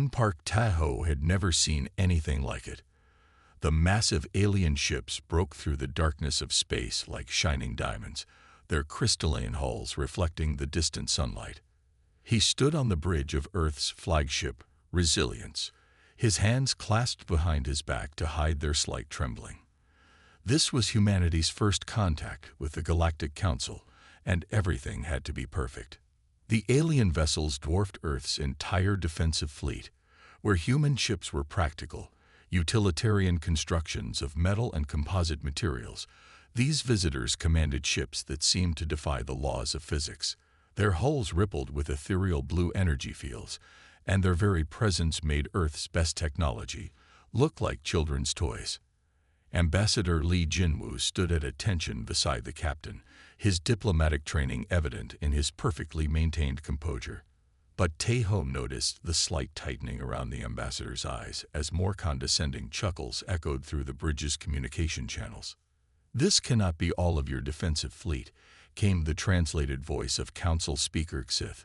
In Park Tahoe had never seen anything like it. The massive alien ships broke through the darkness of space like shining diamonds, their crystalline hulls reflecting the distant sunlight. He stood on the bridge of Earth's flagship, Resilience, his hands clasped behind his back to hide their slight trembling. This was humanity's first contact with the Galactic Council, and everything had to be perfect. The alien vessels dwarfed Earth's entire defensive fleet, where human ships were practical, utilitarian constructions of metal and composite materials. These visitors commanded ships that seemed to defy the laws of physics. Their hulls rippled with ethereal blue energy fields, and their very presence made Earth's best technology look like children's toys. Ambassador Li Jinwu stood at attention beside the captain, his diplomatic training evident in his perfectly maintained composure. But Tahoe noticed the slight tightening around the ambassador's eyes as more condescending chuckles echoed through the bridge's communication channels. "This cannot be all of your defensive fleet," came the translated voice of Council Speaker Xith.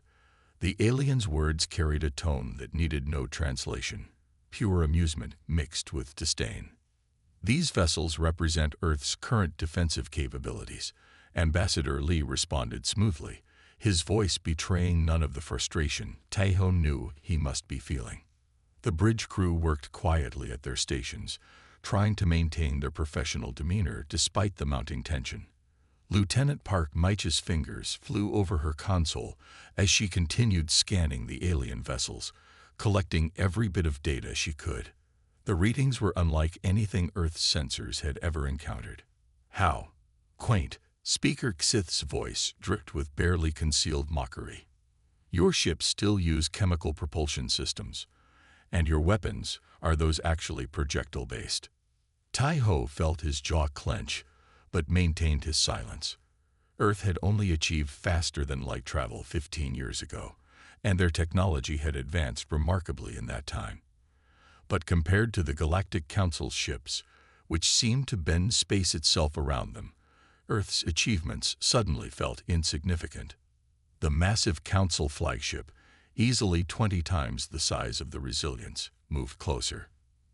The alien's words carried a tone that needed no translation, pure amusement mixed with disdain. "These vessels represent Earth's current defensive capabilities," Ambassador Li responded smoothly, his voice betraying none of the frustration Tahoe knew he must be feeling. The bridge crew worked quietly at their stations, trying to maintain their professional demeanor despite the mounting tension. Lieutenant Park Maiche's fingers flew over her console as she continued scanning the alien vessels, collecting every bit of data she could. The readings were unlike anything Earth's sensors had ever encountered. "How quaint," Speaker Xith's voice dripped with barely concealed mockery. "Your ships still use chemical propulsion systems, and your weapons are those actually projectile-based." Tahoe felt his jaw clench, but maintained his silence. Earth had only achieved faster-than-light travel 15 years ago, and their technology had advanced remarkably in that time. But compared to the Galactic Council's ships, which seemed to bend space itself around them, Earth's achievements suddenly felt insignificant. The massive Council flagship, easily 20 times the size of the Resilience, moved closer.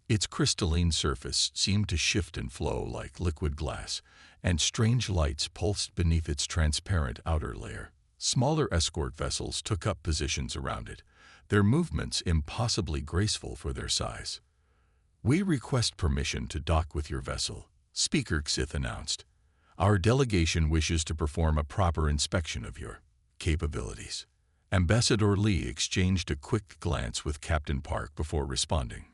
Its crystalline surface seemed to shift and flow like liquid glass, and strange lights pulsed beneath its transparent outer layer. Smaller escort vessels took up positions around it, their movements impossibly graceful for their size. "We request permission to dock with your vessel," Speaker Xith announced. "Our delegation wishes to perform a proper inspection of your capabilities." Ambassador Li exchanged a quick glance with Captain Park before responding.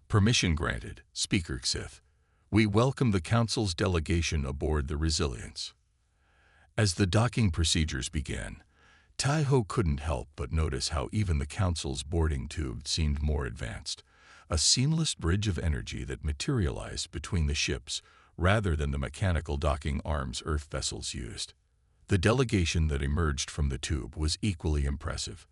"Permission granted, Speaker Xith. We welcome the Council's delegation aboard the Resilience." As the docking procedures began, Tahoe couldn't help but notice how even the Council's boarding tube seemed more advanced, a seamless bridge of energy that materialized between the ships rather than the mechanical docking arms Earth vessels used. The delegation that emerged from the tube was equally impressive.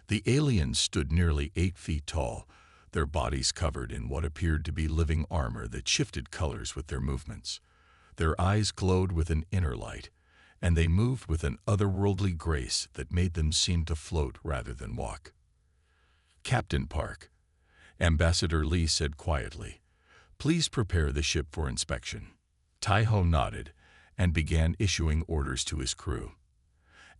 The aliens stood nearly 8 feet tall, their bodies covered in what appeared to be living armor that shifted colors with their movements. Their eyes glowed with an inner light, and they moved with an otherworldly grace that made them seem to float rather than walk. "Captain Park," Ambassador Li said quietly, "please prepare the ship for inspection." Tahoe nodded and began issuing orders to his crew.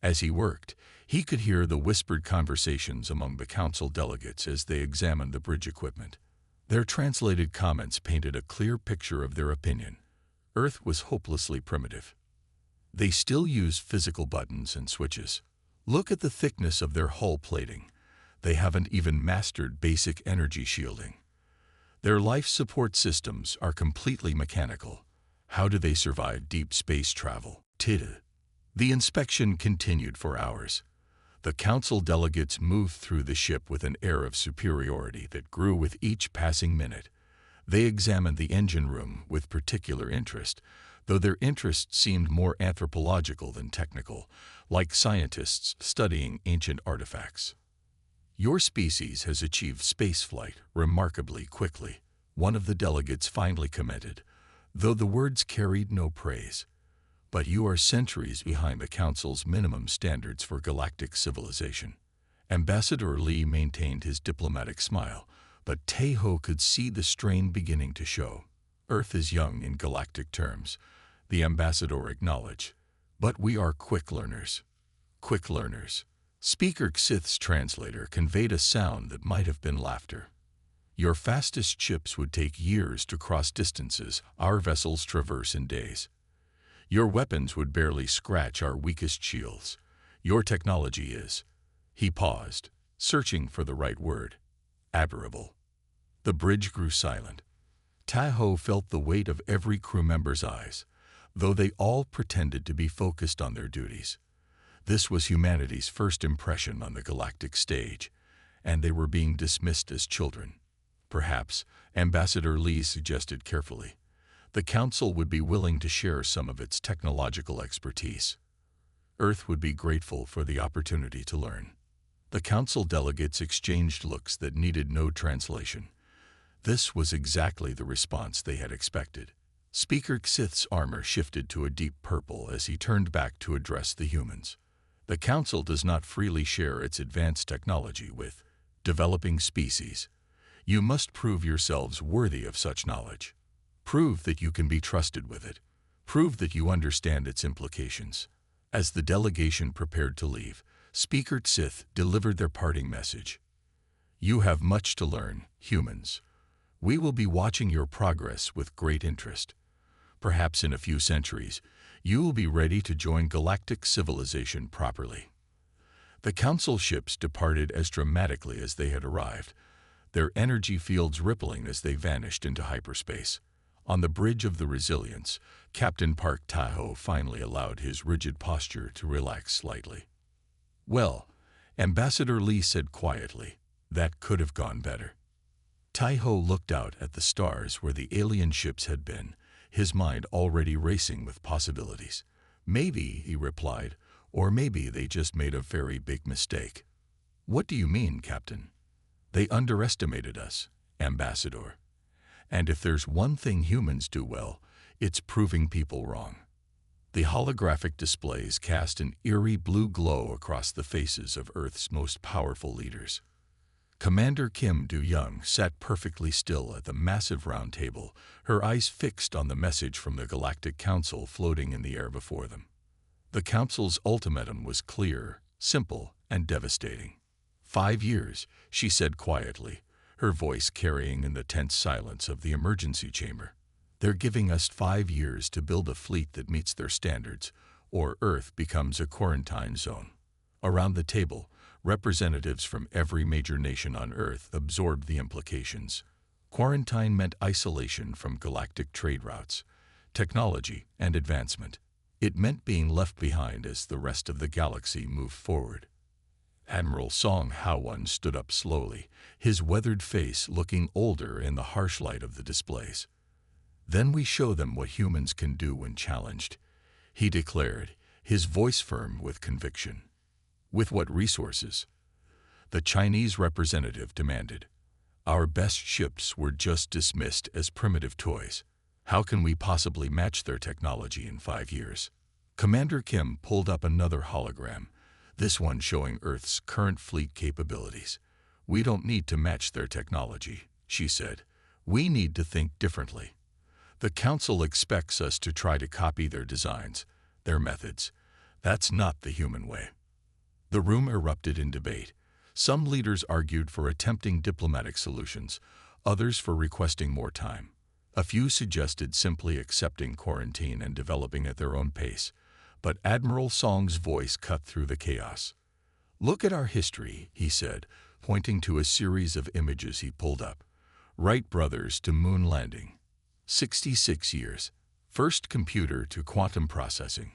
As he worked, he could hear the whispered conversations among the council delegates as they examined the bridge equipment. Their translated comments painted a clear picture of their opinion. Earth was hopelessly primitive. They still use physical buttons and switches. Look at the thickness of their hull plating. They haven't even mastered basic energy shielding. Their life support systems are completely mechanical. How do they survive deep space travel? The inspection continued for hours. The council delegates moved through the ship with an air of superiority that grew with each passing minute. They examined the engine room with particular interest, though their interest seemed more anthropological than technical, like scientists studying ancient artifacts. "Your species has achieved spaceflight remarkably quickly," one of the delegates finally commented, though the words carried no praise. "But you are centuries behind the Council's minimum standards for galactic civilization." Ambassador Lee maintained his diplomatic smile, but Taeho could see the strain beginning to show. Earth is young in galactic terms, the ambassador acknowledged, but we are quick learners. Quick learners. Speaker Xith's translator conveyed a sound that might have been laughter. Your fastest ships would take years to cross distances our vessels traverse in days. Your weapons would barely scratch our weakest shields. Your technology is. He paused, searching for the right word. Admirable. The bridge grew silent. Taeho felt the weight of every crew member's eyes, though they all pretended to be focused on their duties. This was humanity's first impression on the galactic stage, and they were being dismissed as children. Perhaps, Ambassador Lee suggested carefully, the Council would be willing to share some of its technological expertise. Earth would be grateful for the opportunity to learn. The Council delegates exchanged looks that needed no translation. This was exactly the response they had expected. Speaker Xith's armor shifted to a deep purple as he turned back to address the humans. The Council does not freely share its advanced technology with developing species. You must prove yourselves worthy of such knowledge. Prove that you can be trusted with it. Prove that you understand its implications. As the delegation prepared to leave, Speaker Xith delivered their parting message. You have much to learn, humans. We will be watching your progress with great interest. Perhaps in a few centuries, you will be ready to join galactic civilization properly. The Council ships departed as dramatically as they had arrived, their energy fields rippling as they vanished into hyperspace. On the bridge of the Resilience, Captain Park Taeho finally allowed his rigid posture to relax slightly. Well, Ambassador Lee said quietly, that could have gone better. Taeho looked out at the stars where the alien ships had been, his mind already racing with possibilities. Maybe, he replied, or maybe they just made a very big mistake. What do you mean, Captain? They underestimated us, Ambassador. And if there's one thing humans do well, it's proving people wrong. The holographic displays cast an eerie blue glow across the faces of Earth's most powerful leaders. Commander Kim Do-young sat perfectly still at the massive round table, her eyes fixed on the message from the Galactic Council floating in the air before them. The Council's ultimatum was clear, simple, and devastating. 5 years, she said quietly, her voice carrying in the tense silence of the emergency chamber. They're giving us 5 years to build a fleet that meets their standards, or Earth becomes a quarantine zone. Around the table, representatives from every major nation on Earth absorbed the implications. Quarantine meant isolation from galactic trade routes, technology, and advancement. It meant being left behind as the rest of the galaxy moved forward. Admiral Song Hao-won stood up slowly, his weathered face looking older in the harsh light of the displays. Then we show them what humans can do when challenged, he declared, his voice firm with conviction. With what resources? The Chinese representative demanded. Our best ships were just dismissed as primitive toys. How can we possibly match their technology in 5 years? Commander Kim pulled up another hologram, this one showing Earth's current fleet capabilities. We don't need to match their technology, she said. We need to think differently. The Council expects us to try to copy their designs, their methods. That's not the human way. The room erupted in debate. Some leaders argued for attempting diplomatic solutions, others for requesting more time. A few suggested simply accepting quarantine and developing at their own pace, but Admiral Song's voice cut through the chaos. Look at our history, he said, pointing to a series of images he pulled up. Wright brothers to moon landing. 66 years. First computer to quantum processing.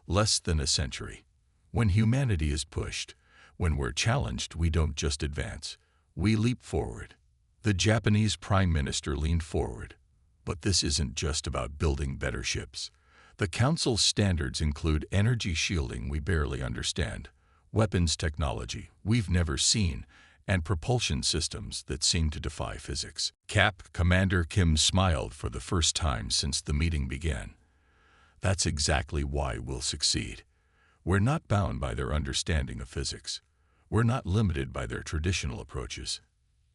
Less than a century. When humanity is pushed, when we're challenged, we don't just advance. We leap forward. The Japanese Prime Minister leaned forward. But this isn't just about building better ships. The Council's standards include energy shielding we barely understand, weapons technology we've never seen, and propulsion systems that seem to defy physics. Commander Kim smiled for the first time since the meeting began. That's exactly why we'll succeed. We're not bound by their understanding of physics. We're not limited by their traditional approaches.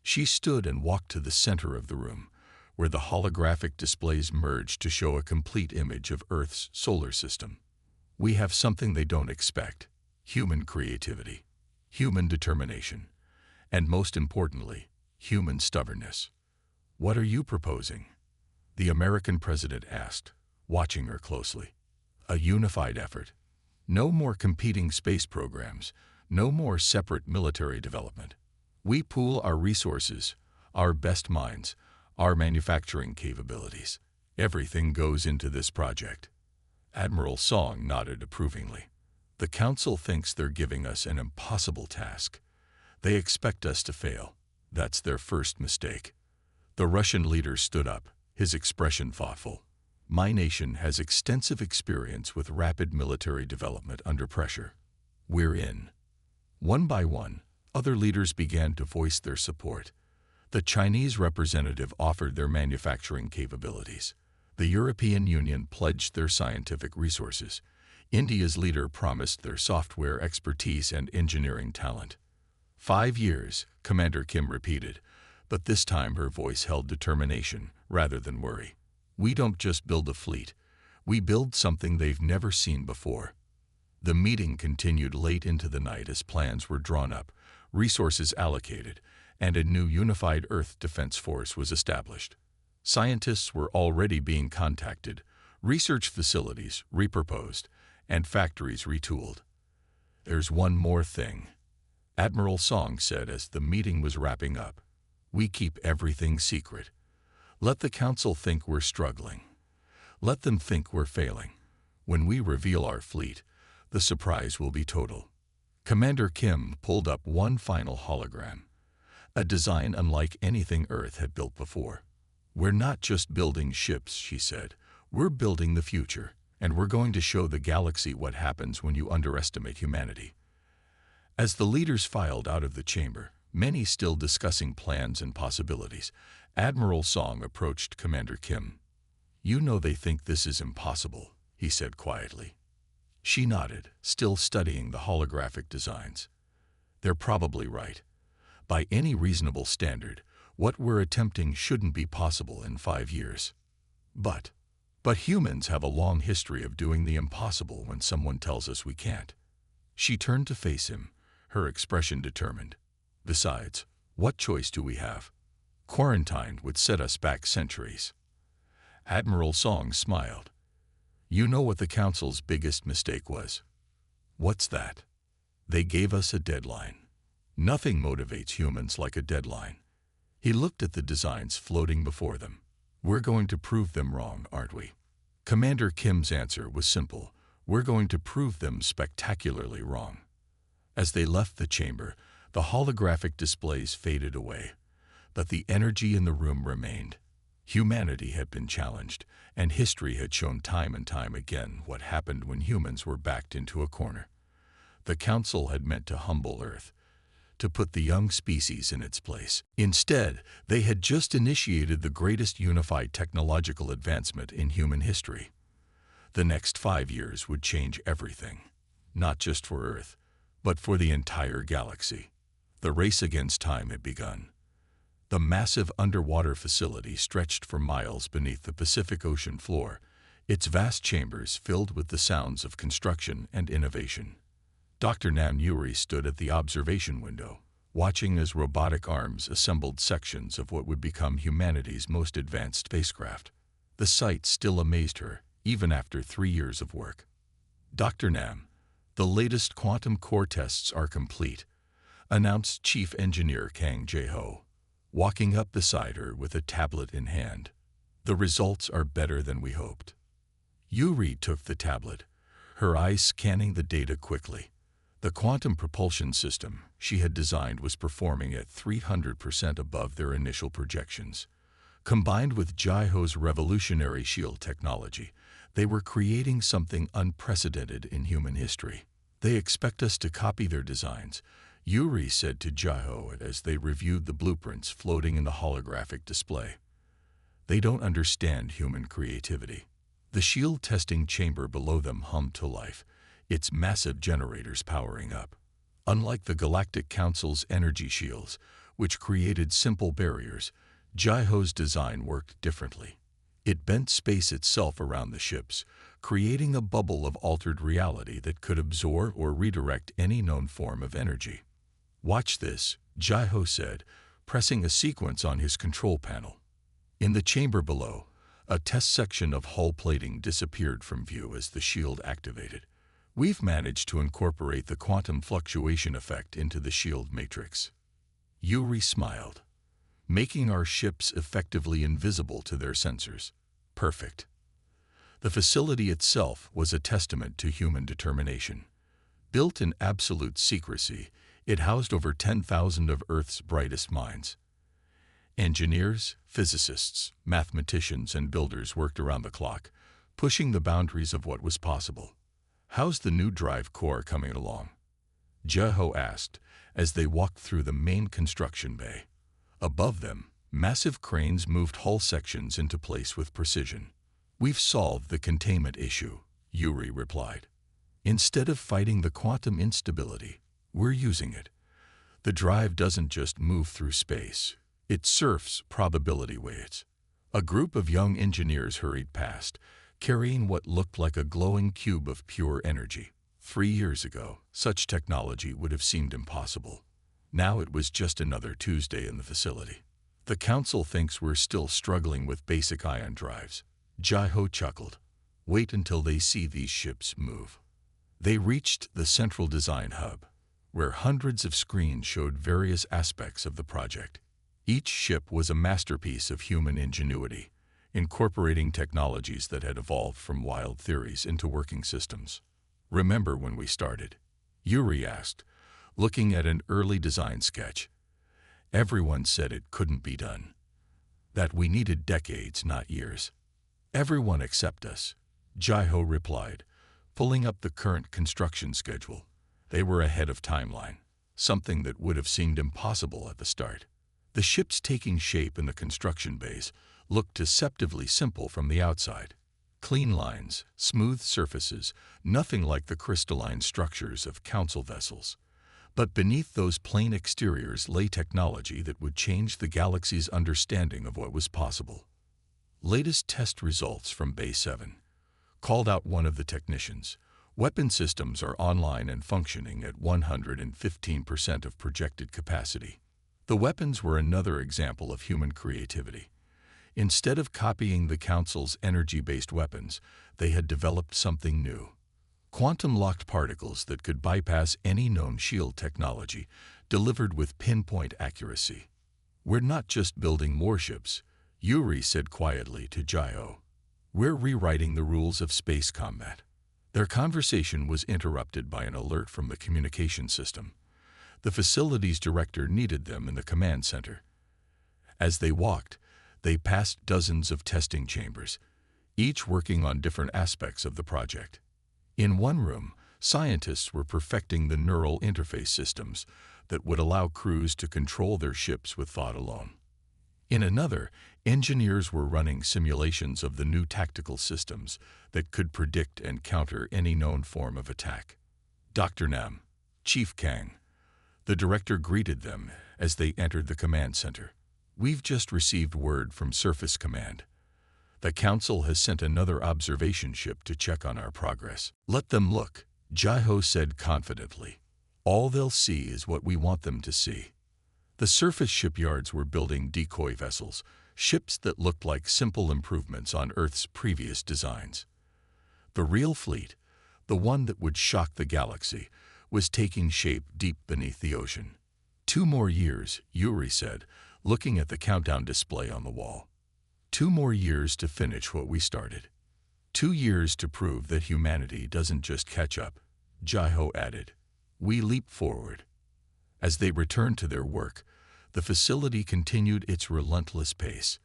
She stood and walked to the center of the room, where the holographic displays merged to show a complete image of Earth's solar system. We have something they don't expect: human creativity, human determination, and most importantly, human stubbornness. "What are you proposing?" the American president asked, watching her closely. "A unified effort. No more competing space programs, no more separate military development. We pool our resources, our best minds, our manufacturing capabilities. Everything goes into this project." Admiral Song nodded approvingly. "The Council thinks they're giving us an impossible task. They expect us to fail. That's their first mistake." The Russian leader stood up, his expression thoughtful. "My nation has extensive experience with rapid military development under pressure. We're in." One by one, other leaders began to voice their support. The Chinese representative offered their manufacturing capabilities. The European Union pledged their scientific resources. India's leader promised their software expertise and engineering talent. 5 years, Commander Kim repeated, but this time her voice held determination rather than worry. "We don't just build a fleet. We build something they've never seen before." The meeting continued late into the night as plans were drawn up, resources allocated, and a new unified Earth Defense Force was established. Scientists were already being contacted, research facilities repurposed, and factories retooled. "There's one more thing," Admiral Song said as the meeting was wrapping up. "We keep everything secret. Let the Council think we're struggling. Let them think we're failing. When we reveal our fleet, the surprise will be total." Commander Kim pulled up one final hologram, a design unlike anything Earth had built before. "We're not just building ships," she said. "We're building the future, and we're going to show the galaxy what happens when you underestimate humanity." As the leaders filed out of the chamber, many still discussing plans and possibilities, Admiral Song approached Commander Kim. "You know they think this is impossible," he said quietly. She nodded, still studying the holographic designs. "They're probably right. By any reasonable standard, what we're attempting shouldn't be possible in 5 years. But humans have a long history of doing the impossible when someone tells us we can't." She turned to face him, her expression determined. "Besides, what choice do we have? Quarantine would set us back centuries." Admiral Song smiled. "You know what the Council's biggest mistake was?" "What's that?" "They gave us a deadline. Nothing motivates humans like a deadline." He looked at the designs floating before them. "We're going to prove them wrong, aren't we?" Commander Kim's answer was simple. "We're going to prove them spectacularly wrong." As they left the chamber, the holographic displays faded away, but the energy in the room remained. Humanity had been challenged, and history had shown time and time again what happened when humans were backed into a corner. The Council had meant to humble Earth, to put the young species in its place. Instead, they had just initiated the greatest unified technological advancement in human history. The next 5 years would change everything, not just for Earth, but for the entire galaxy. The race against time had begun. The massive underwater facility stretched for miles beneath the Pacific Ocean floor, its vast chambers filled with the sounds of construction and innovation. Dr. Nam Yuri stood at the observation window, watching as robotic arms assembled sections of what would become humanity's most advanced spacecraft. The sight still amazed her, even after 3 years of work. "Dr. Nam, the latest quantum core tests are complete," announced Chief Engineer Kang Jae-ho, walking up beside her with a tablet in hand. "The results are better than we hoped." Yuri took the tablet, her eyes scanning the data quickly. The quantum propulsion system she had designed was performing at 300% above their initial projections. Combined with Jae-ho's revolutionary shield technology, they were creating something unprecedented in human history. "They expect us to copy their designs," Yuri said to Jae-ho as they reviewed the blueprints floating in the holographic display. "They don't understand human creativity." The shield testing chamber below them hummed to life, its massive generators powering up. Unlike the Galactic Council's energy shields, which created simple barriers, Jaiho's design worked differently. It bent space itself around the ships, creating a bubble of altered reality that could absorb or redirect any known form of energy. "Watch this," Jaiho said, pressing a sequence on his control panel. In the chamber below, a test section of hull plating disappeared from view as the shield activated. "We've managed to incorporate the quantum fluctuation effect into the shield matrix." Yuri smiled. "Making our ships effectively invisible to their sensors. Perfect." The facility itself was a testament to human determination. Built in absolute secrecy, it housed over 10,000 of Earth's brightest minds. Engineers, physicists, mathematicians, and builders worked around the clock, pushing the boundaries of what was possible. "How's the new drive core coming along?" Jaiho asked as they walked through the main construction bay. Above them, massive cranes moved hull sections into place with precision. "We've solved the containment issue," Yuri replied. "Instead of fighting the quantum instability, we're using it. The drive doesn't just move through space. It surfs probability waves." A group of young engineers hurried past, carrying what looked like a glowing cube of pure energy. 3 years ago, such technology would have seemed impossible. Now it was just another Tuesday in the facility. "The Council thinks we're still struggling with basic ion drives." Jaiho chuckled. "Wait until they see these ships move." They reached the central design hub, where hundreds of screens showed various aspects of the project. Each ship was a masterpiece of human ingenuity, incorporating technologies that had evolved from wild theories into working systems. "Remember when we started?" Yuri asked, looking at an early design sketch. "Everyone said it couldn't be done. That we needed decades, not years." "Everyone except us," Jaiho replied, pulling up the current construction schedule. They were ahead of timeline, something that would have seemed impossible at the start. The ships taking shape in the construction bays looked deceptively simple from the outside. Clean lines, smooth surfaces, nothing like the crystalline structures of council vessels. But beneath those plain exteriors lay technology that would change the galaxy's understanding of what was possible. Latest test results from Bay 7, called out one of the technicians. "Weapon systems are online and functioning at 115% of projected capacity." The weapons were another example of human creativity. Instead of copying the Council's energy-based weapons, they had developed something new. Quantum-locked particles that could bypass any known shield technology, delivered with pinpoint accuracy. "We're not just building more ships," Yuri said quietly to Jaiho. "We're rewriting the rules of space combat." Their conversation was interrupted by an alert from the communication system. The facility's director needed them in the command center. As they walked, they passed dozens of testing chambers, each working on different aspects of the project. In one room, scientists were perfecting the neural interface systems that would allow crews to control their ships with thought alone. In another, engineers were running simulations of the new tactical systems that could predict and counter any known form of attack. "Dr. Nam, Chief Kang," the director greeted them as they entered the command center. "We've just received word from Surface Command. The Council has sent another observation ship to check on our progress." "Let them look," Jaiho said confidently. "All they'll see is what we want them to see." The surface shipyards were building decoy vessels, ships that looked like simple improvements on Earth's previous designs. The real fleet, the one that would shock the galaxy, was taking shape deep beneath the ocean. 2 more years, Yuri said, looking at the countdown display on the wall. 2 more years to finish what we started. 2 years to prove that humanity doesn't just catch up," Jaiho added. "We leap forward." As they returned to their work, the facility continued its relentless pace.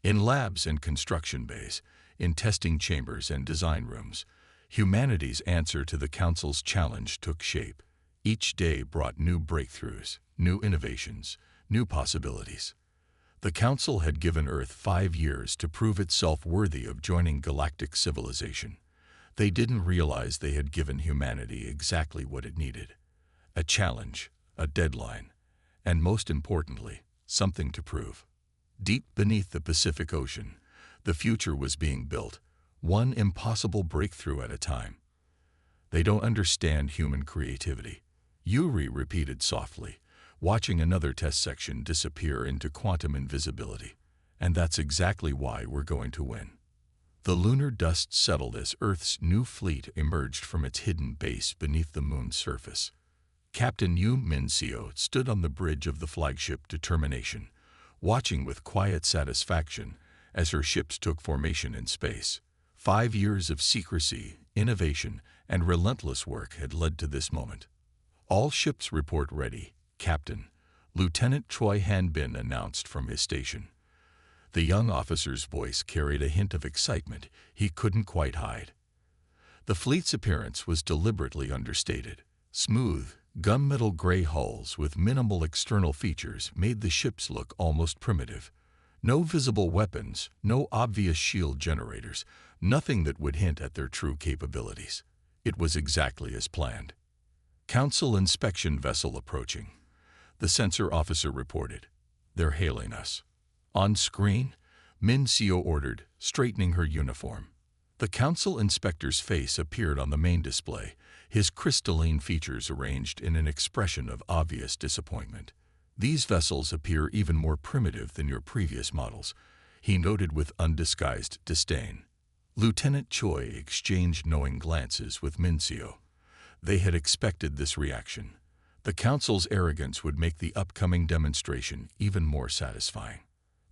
In labs and construction bays, in testing chambers and design rooms, humanity's answer to the Council's challenge took shape. Each day brought new breakthroughs, new innovations, new possibilities. The Council had given Earth 5 years to prove itself worthy of joining galactic civilization. They didn't realize they had given humanity exactly what it needed: a challenge, a deadline, and most importantly, something to prove. Deep beneath the Pacific Ocean, the future was being built, one impossible breakthrough at a time. They don't understand human creativity, Yuri repeated softly, watching another test section disappear into quantum invisibility. And that's exactly why we're going to win. The lunar dust settled as Earth's new fleet emerged from its hidden base beneath the moon's surface. Captain Yu Min-seo stood on the bridge of the flagship Determination, watching with quiet satisfaction as her ships took formation in space. 5 years of secrecy, innovation, and relentless work had led to this moment. All ships report ready, Captain, Lieutenant Choi Han-bin announced from his station. The young officer's voice carried a hint of excitement he couldn't quite hide. The fleet's appearance was deliberately understated. Smooth, gunmetal gray hulls with minimal external features made the ships look almost primitive. No visible weapons, no obvious shield generators, nothing that would hint at their true capabilities. It was exactly as planned. Council inspection vessel approaching. The sensor officer reported. They're hailing us. On screen, Min-seo ordered, straightening her uniform. The council inspector's face appeared on the main display, his crystalline features arranged in an expression of obvious disappointment. These vessels appear even more primitive than your previous models, he noted with undisguised disdain. Lieutenant Choi exchanged knowing glances with Min-seo. They had expected this reaction. The council's arrogance would make the upcoming demonstration even more satisfying.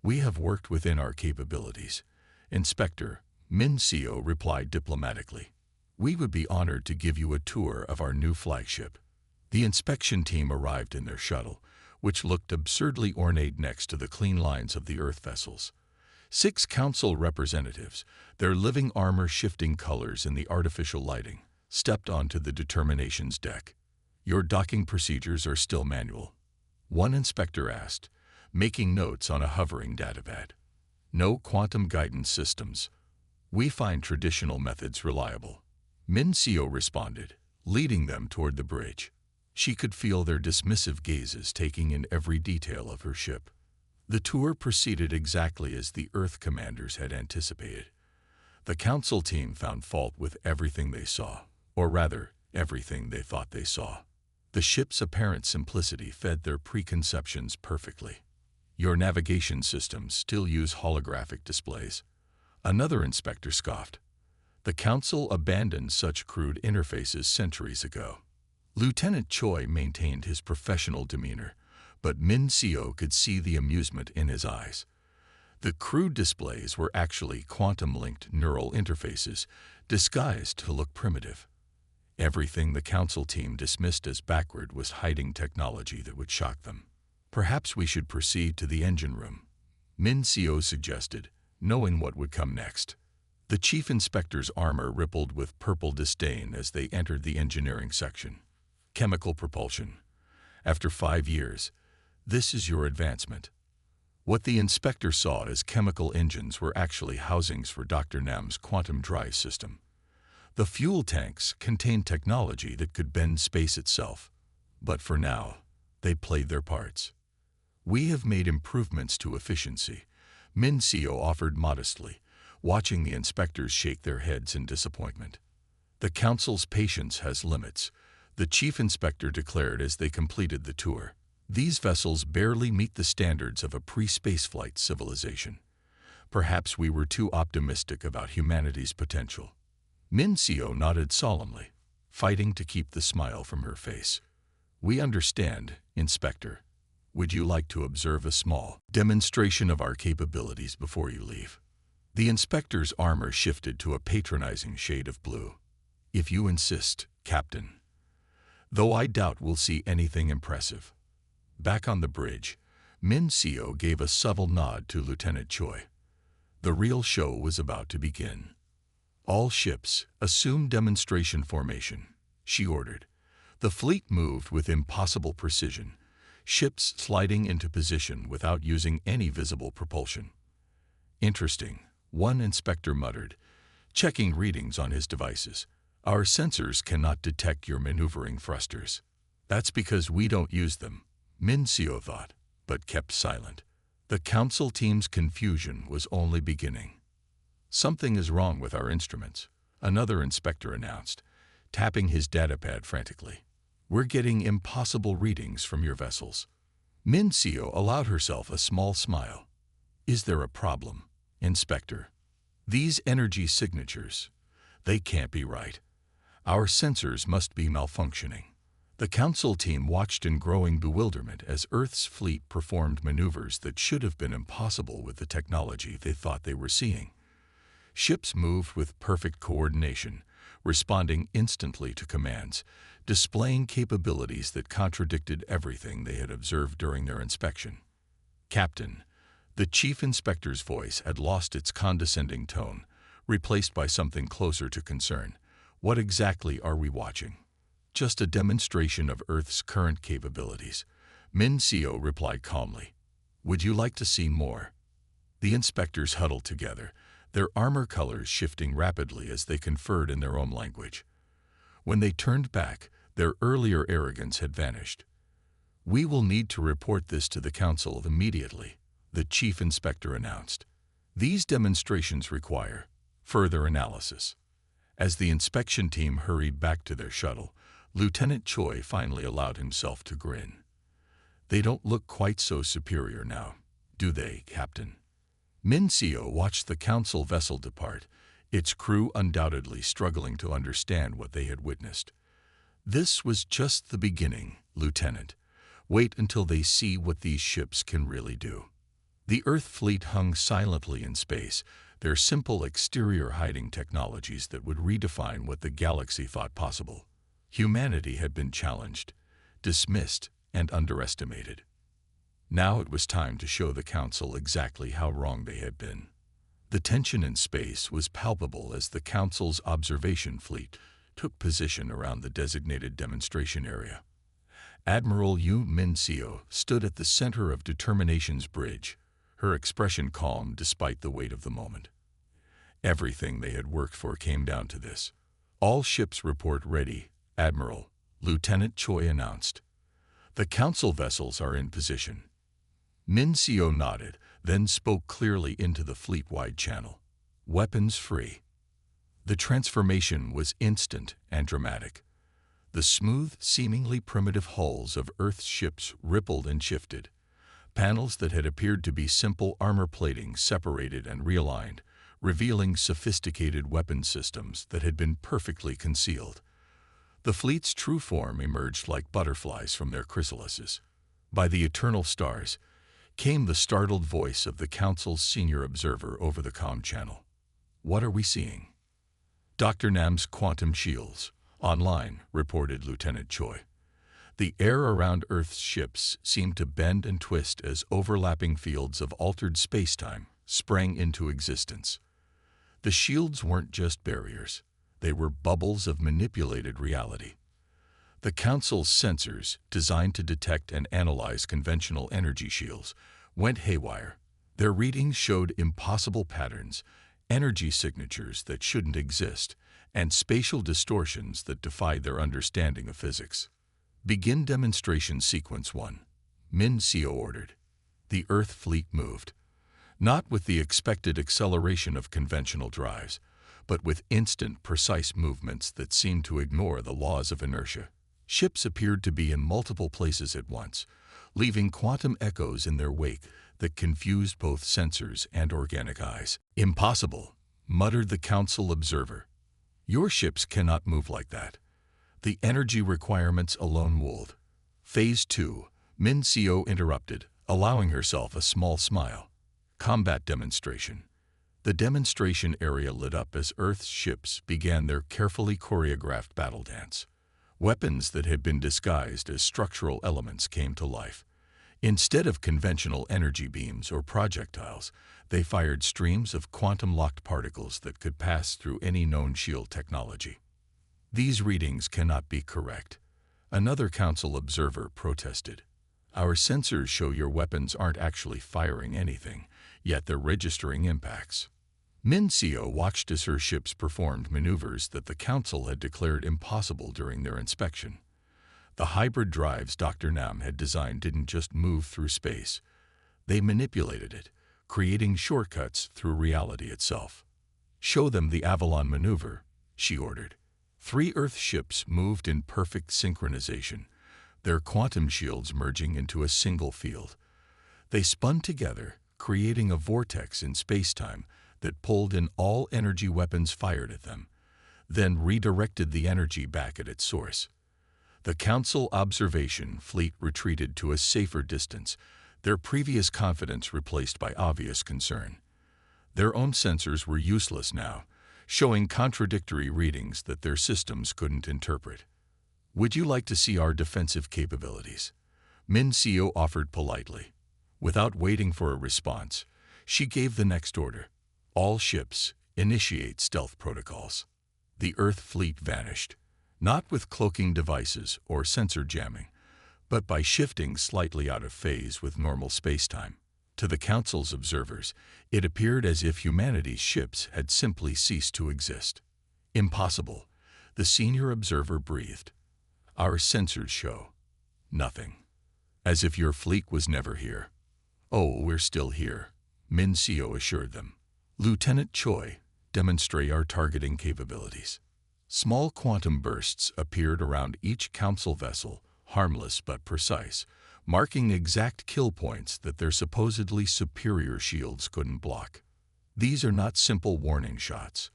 We have worked within our capabilities, Inspector, Min-seo replied diplomatically. We would be honored to give you a tour of our new flagship. The inspection team arrived in their shuttle, which looked absurdly ornate next to the clean lines of the Earth vessels. 6 council representatives, their living armor shifting colors in the artificial lighting, stepped onto the Determination's deck. Your docking procedures are still manual, one inspector asked, making notes on a hovering datapad. No quantum guidance systems. We find traditional methods reliable. Min-seo responded, leading them toward the bridge. She could feel their dismissive gazes taking in every detail of her ship. The tour proceeded exactly as the Earth commanders had anticipated. The council team found fault with everything they saw, or rather, everything they thought they saw. The ship's apparent simplicity fed their preconceptions perfectly. Your navigation systems still use holographic displays. Another inspector scoffed. The council abandoned such crude interfaces centuries ago. Lieutenant Choi maintained his professional demeanor, but Min-seo could see the amusement in his eyes. The crude displays were actually quantum-linked neural interfaces, disguised to look primitive. Everything the council team dismissed as backward was hiding technology that would shock them. Perhaps we should proceed to the engine room, Min-seo suggested, knowing what would come next. The chief inspector's armor rippled with purple disdain as they entered the engineering section. Chemical propulsion. After 5 years, this is your advancement. What the inspector saw as chemical engines were actually housings for Dr. Nam's quantum drive system. The fuel tanks contained technology that could bend space itself. But for now, they played their parts. We have made improvements to efficiency, Min-seo offered modestly, watching the inspectors shake their heads in disappointment. The council's patience has limits, the chief inspector declared as they completed the tour. These vessels barely meet the standards of a pre-spaceflight civilization. Perhaps we were too optimistic about humanity's potential. Min-seo nodded solemnly, fighting to keep the smile from her face. We understand, Inspector. Would you like to observe a small demonstration of our capabilities before you leave? The inspector's armor shifted to a patronizing shade of blue. If you insist, Captain. Though I doubt we'll see anything impressive. Back on the bridge, Min-seo gave a subtle nod to Lieutenant Choi. The real show was about to begin. All ships, assume demonstration formation, she ordered. The fleet moved with impossible precision, ships sliding into position without using any visible propulsion. Interesting, one inspector muttered, checking readings on his devices. Our sensors cannot detect your maneuvering thrusters. That's because we don't use them, Min-seo thought, but kept silent. The council team's confusion was only beginning. Something is wrong with our instruments, another inspector announced, tapping his datapad frantically. We're getting impossible readings from your vessels. Min-seo allowed herself a small smile. Is there a problem, Inspector? These energy signatures, they can't be right. Our sensors must be malfunctioning. The council team watched in growing bewilderment as Earth's fleet performed maneuvers that should have been impossible with the technology they thought they were seeing. Ships moved with perfect coordination, responding instantly to commands, displaying capabilities that contradicted everything they had observed during their inspection. Captain, the chief inspector's voice had lost its condescending tone, replaced by something closer to concern. What exactly are we watching? Just a demonstration of Earth's current capabilities, Min-seo replied calmly. Would you like to see more? The inspectors huddled together, their armor colors shifting rapidly as they conferred in their own language. When they turned back, their earlier arrogance had vanished. We will need to report this to the council immediately, the chief inspector announced. These demonstrations require further analysis. As the inspection team hurried back to their shuttle, Lieutenant Choi finally allowed himself to grin. They don't look quite so superior now, do they, Captain? Min-seo watched the council vessel depart, its crew undoubtedly struggling to understand what they had witnessed. This was just the beginning, Lieutenant. Wait until they see what these ships can really do. The Earth fleet hung silently in space, their simple exterior hiding technologies that would redefine what the galaxy thought possible. Humanity had been challenged, dismissed, and underestimated. Now it was time to show the Council exactly how wrong they had been. The tension in space was palpable as the Council's observation fleet took position around the designated demonstration area. Admiral Yu Min-seo stood at the center of Determination's bridge, her expression calm despite the weight of the moment. Everything they had worked for came down to this. All ships report ready, Admiral, Lieutenant Choi announced. The Council vessels are in position. Min-seo nodded, then spoke clearly into the fleet-wide channel. Weapons free. The transformation was instant and dramatic. The smooth, seemingly primitive hulls of Earth's ships rippled and shifted. Panels that had appeared to be simple armor plating separated and realigned, revealing sophisticated weapon systems that had been perfectly concealed. The fleet's true form emerged like butterflies from their chrysalises. By the eternal stars came the startled voice of the Council's senior observer over the comm channel. What are we seeing? Dr. Nam's quantum shields. Online, reported Lieutenant Choi. The air around Earth's ships seemed to bend and twist as overlapping fields of altered spacetime sprang into existence. The shields weren't just barriers. They were bubbles of manipulated reality. The Council's sensors, designed to detect and analyze conventional energy shields, went haywire. Their readings showed impossible patterns, energy signatures that shouldn't exist, and spatial distortions that defied their understanding of physics. Begin demonstration sequence 1, Min-seo ordered. The Earth fleet moved, not with the expected acceleration of conventional drives, but with instant, precise movements that seemed to ignore the laws of inertia. Ships appeared to be in multiple places at once, leaving quantum echoes in their wake that confused both sensors and organic eyes. Impossible, muttered the Council observer. Your ships cannot move like that. The energy requirements alone would. Phase 2, Min-seo interrupted, allowing herself a small smile. Combat demonstration. The demonstration area lit up as Earth's ships began their carefully choreographed battle dance. Weapons that had been disguised as structural elements came to life. Instead of conventional energy beams or projectiles, they fired streams of quantum-locked particles that could pass through any known shield technology. These readings cannot be correct. Another Council observer protested. Our sensors show your weapons aren't actually firing anything, yet they're registering impacts. Min-seo watched as her ships performed maneuvers that the Council had declared impossible during their inspection. The hybrid drives Dr. Nam had designed didn't just move through space. They manipulated it, creating shortcuts through reality itself. "Show them the Avalon maneuver," she ordered. 3 Earth ships moved in perfect synchronization, their quantum shields merging into a single field. They spun together, creating a vortex in space-time that pulled in all energy weapons fired at them, then redirected the energy back at its source. The Council observation fleet retreated to a safer distance, their previous confidence replaced by obvious concern. Their own sensors were useless now, showing contradictory readings that their systems couldn't interpret. "Would you like to see our defensive capabilities?" Min Seo offered politely. Without waiting for a response, she gave the next order. "All ships, initiate stealth protocols." The Earth fleet vanished, not with cloaking devices or sensor jamming, but by shifting slightly out of phase with normal spacetime. To the Council's observers, it appeared as if humanity's ships had simply ceased to exist. "Impossible," the senior observer breathed. "Our sensors show nothing. As if your fleet was never here." "Oh, we're still here," Min Seo assured them. "Lieutenant Choi, demonstrate our targeting capabilities." Small quantum bursts appeared around each Council vessel, harmless but precise, marking exact kill points that their supposedly superior shields couldn't block. "These are not simple warning shots,"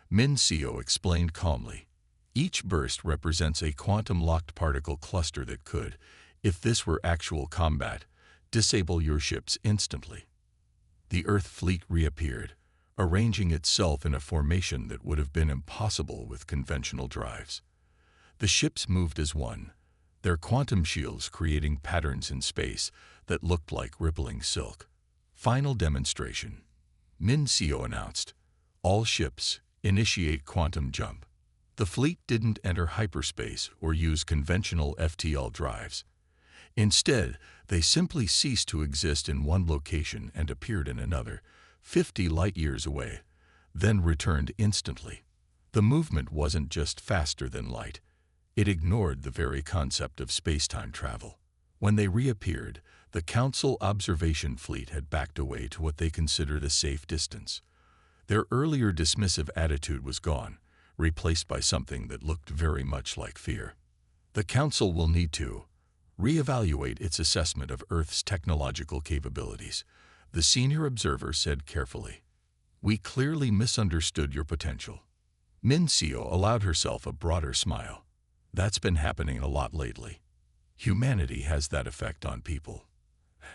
Min Seo explained calmly. "Each burst represents a quantum-locked particle cluster that could, if this were actual combat, disable your ships instantly." The Earth fleet reappeared, arranging itself in a formation that would have been impossible with conventional drives. The ships moved as one, their quantum shields creating patterns in space that looked like rippling silk. "Final demonstration," Min Seo announced. "All ships, initiate quantum jump." The fleet didn't enter hyperspace or use conventional FTL drives. Instead, they simply ceased to exist in one location and appeared in another, 50 light-years away, then returned instantly. The movement wasn't just faster than light. It ignored the very concept of space-time travel. When they reappeared, the Council observation fleet had backed away to what they considered a safe distance. Their earlier dismissive attitude was gone, replaced by something that looked very much like fear. "The Council will need to reevaluate its assessment of Earth's technological capabilities," the senior observer said carefully. "We clearly misunderstood your potential." Min Seo allowed herself a broader smile. "That's been happening a lot lately. Humanity has that effect on people."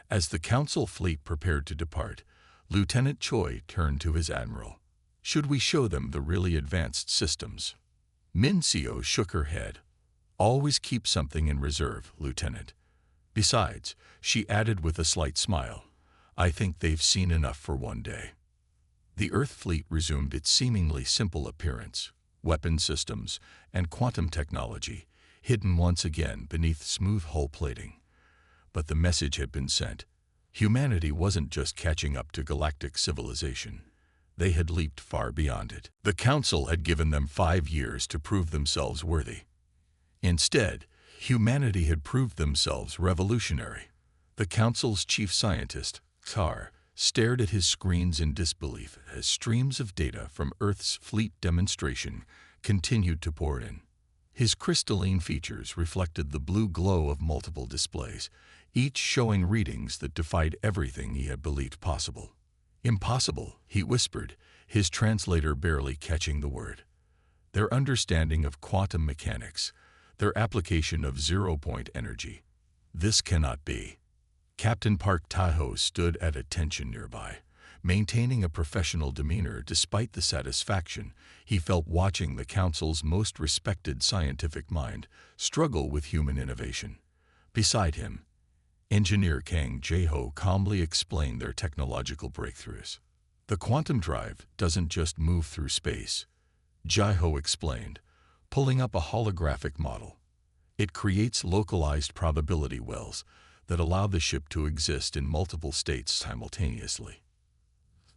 As the Council fleet prepared to depart, Lieutenant Choi turned to his admiral. "Should we show them the really advanced systems?" Min Seo shook her head. "Always keep something in reserve, Lieutenant." Besides, she added with a slight smile, "I think they've seen enough for one day." The Earth fleet resumed its seemingly simple appearance, weapon systems, and quantum technology, hidden once again beneath smooth hull plating. But the message had been sent. Humanity wasn't just catching up to galactic civilization. They had leaped far beyond it. The Council had given them 5 years to prove themselves worthy. Instead, humanity had proved themselves revolutionary. The Council's chief scientist, Tsar, stared at his screens in disbelief as streams of data from Earth's fleet demonstration continued to pour in. His crystalline features reflected the blue glow of multiple displays, each showing readings that defied everything he had believed possible. "Impossible," he whispered, his translator barely catching the word. Their understanding of quantum mechanics, their application of zero-point energy. "This cannot be." Captain Park Tahoe stood at attention nearby, maintaining a professional demeanor despite the satisfaction he felt watching the Council's most respected scientific mind struggle with human innovation. Beside him, Engineer Kang Jae-ho calmly explained their technological breakthroughs. "The quantum drive doesn't just move through space," Jae-ho explained, pulling up a holographic model. "It creates localized probability wells that allow the ship to exist in multiple states simultaneously."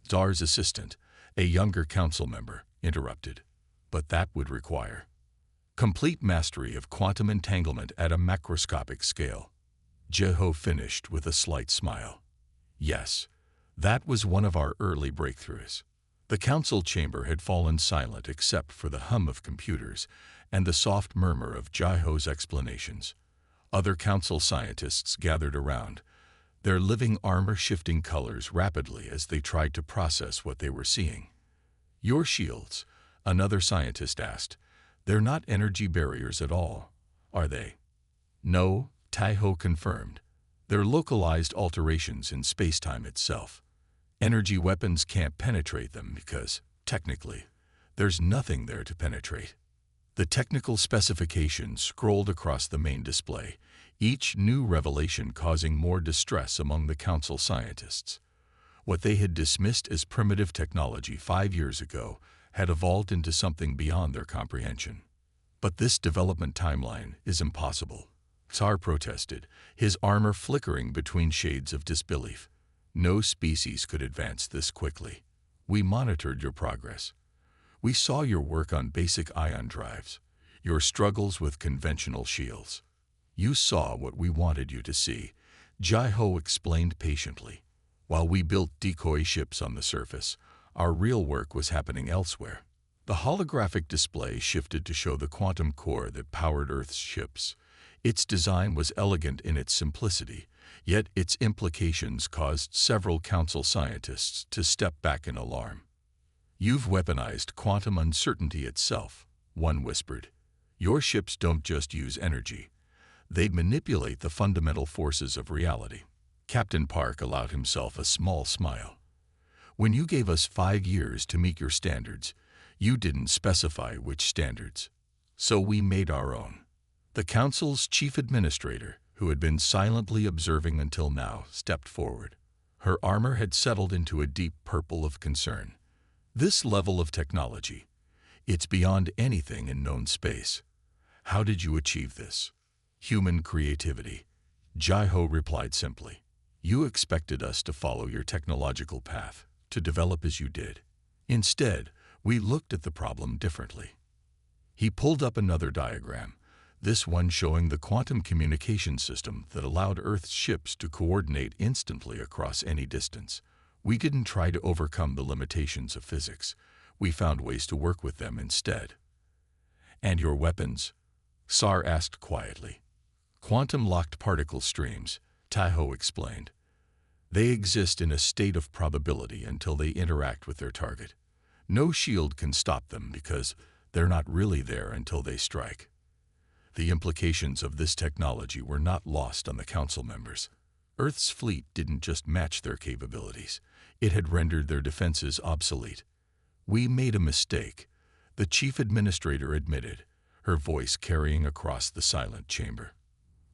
Czar's assistant, a younger council member, interrupted. "But that would require Complete mastery of quantum entanglement at a macroscopic scale. Jeho finished with a slight smile. Yes, that was one of our early breakthroughs. The council chamber had fallen silent except for the hum of computers and the soft murmur of Jeho's explanations. Other council scientists gathered around, their living armor shifting colors rapidly as they tried to process what they were seeing. Your shields, another scientist asked, they're not energy barriers at all, are they? No, Jeho confirmed. They're localized alterations in space-time itself. Energy weapons can't penetrate them because, technically, there's nothing there to penetrate. The technical specifications scrolled across the main display, each new revelation causing more distress among the council scientists. What they had dismissed as primitive technology 5 years ago had evolved into something beyond their comprehension. But this development timeline is impossible. Tsar protested, his armor flickering between shades of disbelief. No species could advance this quickly. We monitored your progress. We saw your work on basic ion drives, your struggles with conventional shields. You saw what we wanted you to see, Jeho explained patiently. While we built decoy ships on the surface, our real work was happening elsewhere. The holographic display shifted to show the quantum core that powered Earth's ships. Its design was elegant in its simplicity, yet its implications caused several council scientists to step back in alarm. You've weaponized quantum uncertainty itself, one whispered. Your ships don't just use energy. They manipulate the fundamental forces of reality. Captain Park allowed himself a small smile. When you gave us 5 years to meet your standards, you didn't specify which standards. So we made our own. The council's chief administrator, who had been silently observing until now, stepped forward. Her armor had settled into a deep purple of concern. This level of technology, it's beyond anything in known space. How did you achieve this? Human creativity. Jeho replied simply. You expected us to follow your technological path, to develop as you did. Instead, we looked at the problem differently. He pulled up another diagram, this one showing the quantum communication system that allowed Earth's ships to coordinate instantly across any distance. We didn't try to overcome the limitations of physics. We found ways to work with them instead. And your weapons? Sar asked quietly. Quantum-locked particle streams, Jeho explained. They exist in a state of probability until they interact with their target. No shield can stop them because they're not really there until they strike. The implications of this technology were not lost on the council members. Earth's fleet didn't just match their capabilities. It had rendered their defenses obsolete. We made a mistake, the chief administrator admitted, her voice carrying across the silent chamber.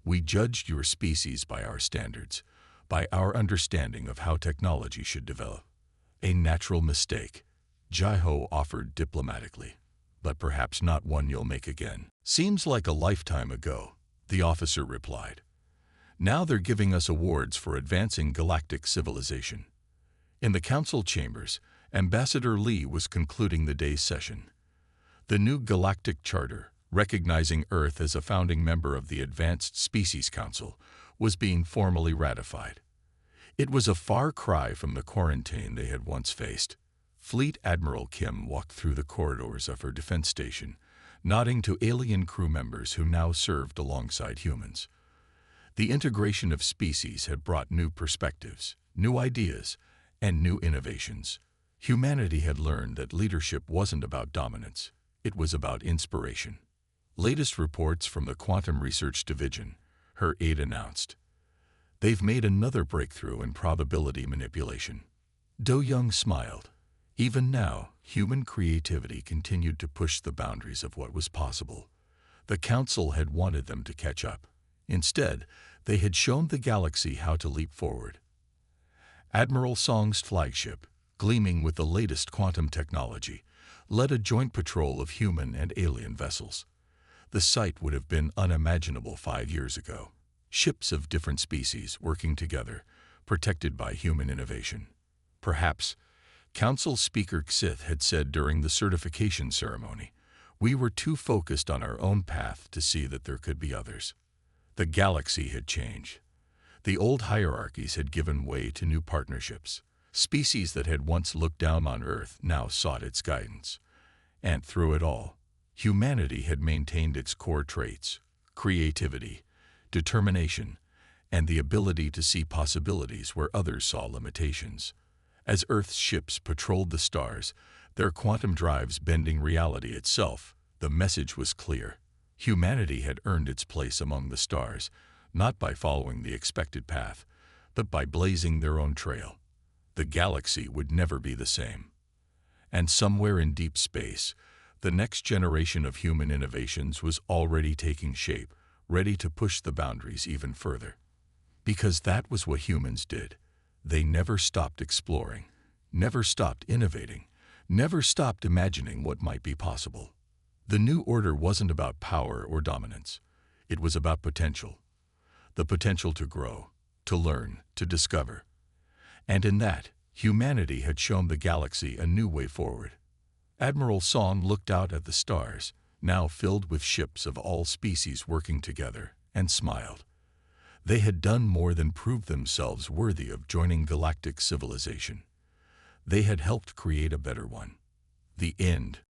We judged your species by our standards, by our understanding of how technology should develop. A natural mistake, Jeho offered diplomatically, but perhaps not one you'll make again. Seems like a lifetime ago, the officer replied. Now they're giving us awards for advancing galactic civilization. In the council chambers, Ambassador Lee was concluding the day's session. The new Galactic Charter, recognizing Earth as a founding member of the Advanced Species Council, was being formally ratified. It was a far cry from the quarantine they had once faced. Fleet Admiral Kim walked through the corridors of her defense station, nodding to alien crew members who now served alongside humans. The integration of species had brought new perspectives, new ideas, and new innovations. Humanity had learned that leadership wasn't about dominance, it was about inspiration. Latest reports from the Quantum Research Division, her aide announced. They've made another breakthrough in probability manipulation. Do Young smiled. Even now, human creativity continued to push the boundaries of what was possible. The Council had wanted them to catch up. Instead, they had shown the galaxy how to leap forward. Admiral Song's flagship, gleaming with the latest quantum technology, led a joint patrol of human and alien vessels. The sight would have been unimaginable 5 years ago. Ships of different species working together, protected by human innovation. Perhaps, Council Speaker Xith had said during the certification ceremony, We were too focused on our own path to see that there could be others. The galaxy had changed. The old hierarchies had given way to new partnerships. Species that had once looked down on Earth now sought its guidance. And through it all, humanity had maintained its core traits: creativity, determination, and the ability to see possibilities where others saw limitations. As Earth's ships patrolled the stars, their quantum drives bending reality itself, the message was clear. Humanity had earned its place among the stars, not by following the expected path, but by blazing their own trail. The galaxy would never be the same. And somewhere in deep space, the next generation of human innovations was already taking shape, ready to push the boundaries even further. Because that was what humans did. They never stopped exploring, never stopped innovating, never stopped imagining what might be possible. The new order wasn't about power or dominance. It was about potential. The potential to grow, to learn, to discover. And in that, humanity had shown the galaxy a new way forward. Admiral Song looked out at the stars, now filled with ships of all species working together, and smiled. They had done more than prove themselves worthy of joining galactic civilization. They had helped create a better one. The end.